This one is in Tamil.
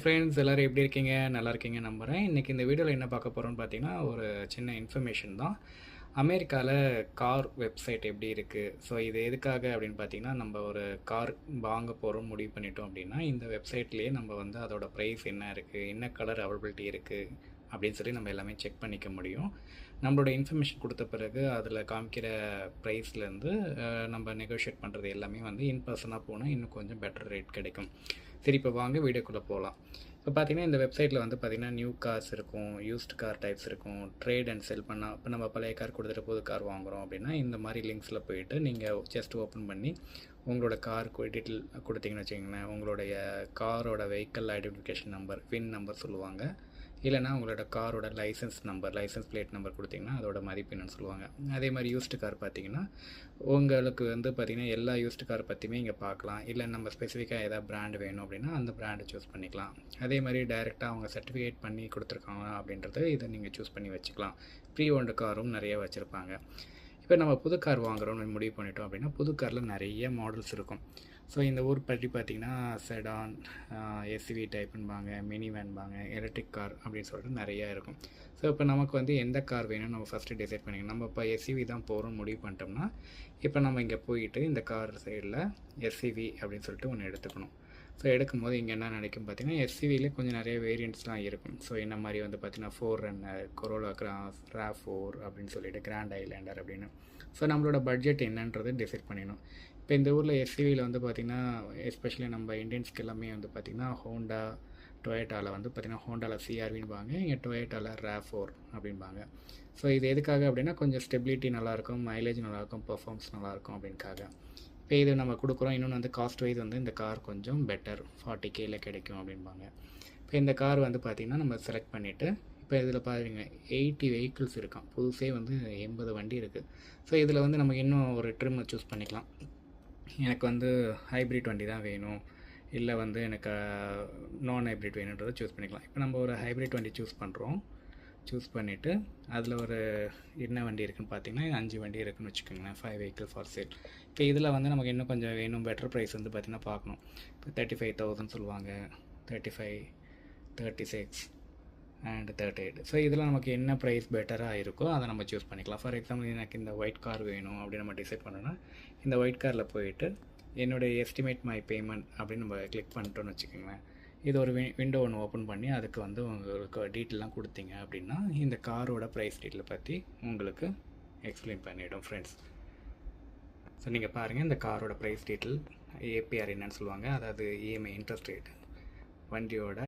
ஃப்ரெண்ட்ஸ் எல்லோரும் எப்படி இருக்கீங்க? நல்லா இருக்கீங்க நம்புகிறேன். இன்றைக்கி இந்த வீடியோவில் என்ன பார்க்க போகிறோம்னு பார்த்தீங்கன்னா, ஒரு சின்ன இன்ஃபர்மேஷன் தான். அமெரிக்காவில் கார் வெப்சைட் எப்படி இருக்குது? ஸோ இது எதுக்காக அப்படின்னு பார்த்தீங்கன்னா, நம்ம ஒரு கார் வாங்க போகிறோம் முடிவு பண்ணிட்டோம் அப்படின்னா, இந்த வெப்சைட்லேயே நம்ம வந்து அதோட ப்ரைஸ் என்ன இருக்குது, என்ன கலர் அவைலபிலிட்டி இருக்குது அப்படின்னு சொல்லி நம்ம எல்லாமே செக் பண்ணிக்க முடியும். நம்மளோட இன்ஃபர்மேஷன் கொடுத்த பிறகு அதில் காமிக்கிற ப்ரைஸ்லேருந்து நம்ம நெகோஷியேட் பண்ணுறது எல்லாமே வந்து இன் பர்சனாக போனால் இன்னும் கொஞ்சம் பெட்டர் ரேட் கிடைக்கும். சரி, இப்போ வாங்க வீடியோக்குள்ளே போகலாம். இப்போ பார்த்தீங்கன்னா இந்த வெப்சைட்டில் வந்து பார்த்திங்கன்னா நியூ கார்ஸ் இருக்கும், யூஸ்ட் கார் டைப்ஸ் இருக்கும், ட்ரேட் அண்ட் செல் பண்ணால் இப்போ நம்ம பழைய கார் கொடுத்துட்டு புது கார் வாங்குகிறோம் அப்படின்னா இந்த மாதிரி லிங்க்ஸில் போயிட்டு நீங்கள் ஜஸ்ட் ஓப்பன் பண்ணி உங்களோட கார் டீட்டெயில் கொடுத்தீங்கன்னு வச்சுக்கோங்களேன். உங்களுடைய காரோட vehicle identification number, win number சொல்லுவாங்க. இல்லைனா உங்களோட காரோட லைசன்ஸ் பிளேட் நம்பர் கொடுத்திங்கன்னா அதோட மதிப்பு என்னன்னு சொல்லுவாங்க. அதே மாதிரி யூஸ்டு கார் பார்த்திங்கன்னா உங்களுக்கு வந்து பார்த்திங்கன்னா எல்லா யூஸ்டு கார் பற்றியுமே இங்கே பார்க்கலாம். இல்லை நம்ம ஸ்பெசிஃபிக்காக எதாவது பிராண்டு வேணும் அப்படின்னா அந்த பிராண்டை சூஸ் பண்ணிக்கலாம். அதே மாதிரி டைரெக்டாக அவங்க சர்டிஃபிகேட் பண்ணி கொடுத்துருக்காங்க அப்படின்றத இதை நீங்கள் சூஸ் பண்ணி வச்சுக்கலாம். ப்ரீ ஓன்டு காரும் நிறைய வச்சுருப்பாங்க. இப்போ நம்ம புது கார் வாங்குகிறோம்னு முடிவு பண்ணிட்டோம் அப்படின்னா புது காரில் நிறைய மாடல்ஸ் இருக்கும். ஸோ இந்த ஊர் பற்றி பார்த்திங்கன்னா செடான், எஸ்யூவி டைப்புன்பாங்க, மினி வேன்பாங்க, எலக்ட்ரிக் கார் அப்படின்னு சொல்லிட்டு நிறையா இருக்கும். ஸோ இப்போ நமக்கு வந்து எந்த கார் வேணும்னு நம்ம ஃபஸ்ட்டு டிசைட் பண்ணிக்கணும். நம்ம இப்போ எஸ்யூவி தான் போகிறோம்னு முடிவு பண்ணிட்டோம்னா இப்போ நம்ம இங்கே போயிட்டு இந்த கார் சைடில் எஸ்யூவி அப்படின்னு சொல்லிட்டு ஒன்று எடுத்துக்கணும். ஸோ எடுக்கும்போது இங்கே என்ன நினைக்கும் பார்த்திங்கன்னா எஸ்யூவிலே கொஞ்சம் நிறைய வேரியண்ட்ஸ்லாம் இருக்கும். ஸோ என்ன மாதிரி வந்து பார்த்திங்கன்னா 4Runner, கொரோலா கிராஸ், RAV4 அப்படின்னு சொல்லிட்டு கிராண்ட் ஐலாண்டர் அப்படின்னு. ஸோ நம்மளோட பட்ஜெட் என்னன்றது டிசைட் பண்ணிடணும். இப்போ இந்த ஊரில் எஸ்யூவியில் வந்து பார்த்திங்கன்னா எஸ்பெஷலி நம்ம இண்டியன்ஸ்க்கு எல்லாமே வந்து பார்த்திங்கன்னா ஹோண்டா, டொயோட்டாவில் வந்து பார்த்திங்கன்னா ஹோண்டாவில் CR-Vன்பாங்க, இங்கே டொயோட்டாவில் RAV4 அப்படின்பாங்க. ஸோ இது எதுக்காக அப்படின்னா கொஞ்சம் ஸ்டெபிலிட்டி நல்லாயிருக்கும், மைலேஜ் நல்லாயிருக்கும், பர்ஃபார்மன்ஸ் நல்லாயிருக்கும் அப்படின்காக. இப்போ இது நம்ம கொடுக்குறோம். இன்னொன்று வந்து காஸ்ட் வைஸ் வந்து இந்த கார் கொஞ்சம் பெட்டர், 40Kல கிடைக்கும் அப்படின்பாங்க. இப்போ இந்த கார் வந்து பார்த்திங்கன்னா நம்ம செலக்ட் பண்ணிவிட்டு இப்போ இதில் பாருங்க 80 வெஹிக்கிள்ஸ் இருக்கான். புதுசே வந்து 80 வண்டி இருக்குது. ஸோ இதில் வந்து நமக்கு இன்னும் ஒரு ட்ரிம் சூஸ் பண்ணிக்கலாம். எனக்கு வந்து ஹைப்ரிட் வண்டி தான் வேணும், இல்லை வந்து எனக்கு நான் ஹைப்ரிட் வேணுன்றதை சூஸ் பண்ணிக்கலாம். இப்போ நம்ம ஒரு ஹைப்ரிட் வண்டி சூஸ் பண்ணுறோம். சூஸ் பண்ணிவிட்டு அதில் ஒரு என்ன வண்டி இருக்குதுன்னு பார்த்தீங்கன்னா 5 வண்டி இருக்குதுன்னு வச்சுக்கோங்களேன். 5 வெஹிக்கிள் ஃபார் சேல். இப்போ இதில் வந்து நமக்கு இன்னும் கொஞ்சம் வேணும், பெட்டர் ப்ரைஸ் வந்து பார்த்திங்கன்னா பார்க்கணும். இப்போ 35,000 சொல்லுவாங்க, 35, 36 அண்ட் 38. ஸோ இதில் நமக்கு என்ன ப்ரைஸ் பெட்டராக இருக்கோ அதை நம்ம சூஸ் பண்ணிக்கலாம். ஃபார் எக்ஸாம்பிள் எனக்கு இந்த ஒயிட் கார் வேணும் அப்படின்னு நம்ம டிசைட் பண்ணோன்னா இந்த ஒயிட் காரில் போயிட்டு என்னுடைய எஸ்டிமேட் மை பேமெண்ட் அப்படின்னு நம்ம கிளிக் பண்ணிட்டோன்னு வச்சுக்கோங்களேன். இது ஒரு விண்டோ ஒன்று ஓப்பன் பண்ணி அதுக்கு வந்து உங்களுக்கு டீட்டெயிலாம் கொடுத்தீங்க அப்படின்னா இந்த காரோட ப்ரைஸ் டீட்டெயிலை பற்றி உங்களுக்கு எக்ஸ்பிளைன் பண்ணிவிடும் ஃப்ரெண்ட்ஸ். ஸோ நீங்கள் பாருங்கள், இந்த காரோட ப்ரைஸ் டீட்டெயில் APR என்னன்னு சொல்லுவாங்க, அதாவது EMI இன்ட்ரெஸ்ட் ரேட், வண்டியோட